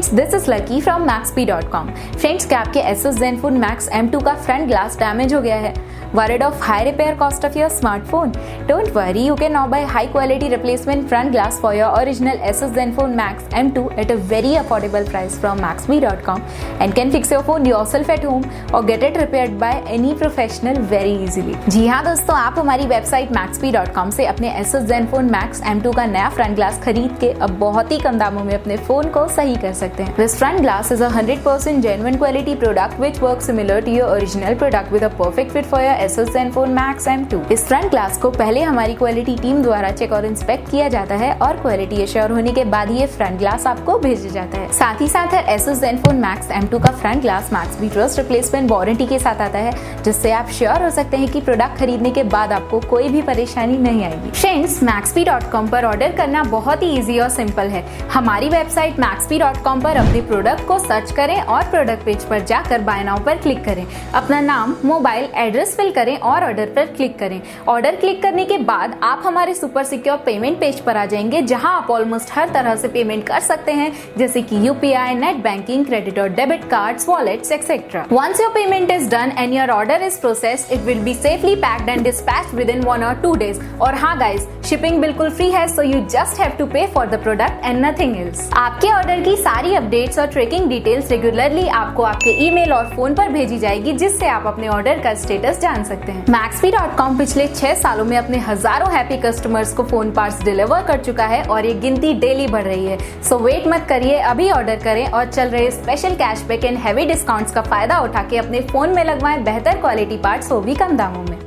Friends, this is lucky from Maxbhi.com। Friends, क्या आपके Asus Zenfone Max M2 का front glass damage हो गया है? Worried of high repair cost of your smartphone? Don't worry, you can now buy high quality replacement front glass for your original Asus Zenfone Max M2 at a very affordable price from Maxbhi.com and can fix your phone yourself at home or get it repaired by any professional very easily। जी हाँ दोस्तों, आप हमारी website Maxbhi.com से अपने Asus Zenfone Max M2 का नया front glass खरीद के अब बहुत ही कम दामों में अपने फोन को सही कर सकते हैं। This front glass is a 100% genuine quality product which works similar to your original product with a perfect fit for your Asus Zenfone Max M2। इस फ्रंट ग्लास को पहले हमारी क्वालिटी टीम द्वारा चेक और इंस्पेक्ट किया जाता है और क्वालिटी एश्योर होने के बाद ये फ्रंट ग्लास आपको भेजा जाता है। साथ ही साथ है Asus Zenfone Max M2 का front glass Maxbhi trust replacement warranty के साथ आता है, जिससे आप श्योर हो सकते हैं कि प्रोडक्ट खरीदने के बाद आपको कोई भी परेशानी नहीं आएगी। फ्रेंड्स, Maxbhi.com पर ऑर्डर करना बहुत ही इजी और सिंपल है। हमारी वेबसाइट Maxbhi.com पर अपने प्रोडक्ट को सर्च करें और प्रोडक्ट पेज पर जाकर बाय नाउ पर क्लिक करें। अपना नाम, मोबाइल एड्रेस फिल करें और ऑर्डर पर क्लिक करें। ऑर्डर क्लिक करने के बाद आप हमारे सुपर सिक्योर पेमेंट पेज पर आ जाएंगे, जहां आप ऑलमोस्ट हर तरह से पेमेंट कर सकते हैं, जैसे कि यूपीआई, नेट बैंकिंग, क्रेडिट और debit cards, wallets etcetera. Once your payment is done and your order is processed, it will be safely packed and dispatched within 1 or 2 days। और हाँ गाइस, शिपिंग बिल्कुल free है, so you just have to pay for the product and nothing else. आपके order की सारी updates और tracking details regularly आपको आपके ईमेल और फोन पर भेजी जाएगी, जिससे आप अपने ऑर्डर का स्टेटस जान सकते हैं। Maxbhi.com पिछले 6 सालों में अपने हजारों हैप्पी कस्टमर्स को फोन पार्ट्स डिलीवर कर चुका है और ये गिनती डेली बढ़ रही है। सो वेट मत करिए, अभी ऑर्डर करें और चल रहे special cashback and heavy discounts का फायदा उठा के अपने फोन में लगवाएं बेहतर क्वालिटी पार्ट्स, वो भी कम दामों में।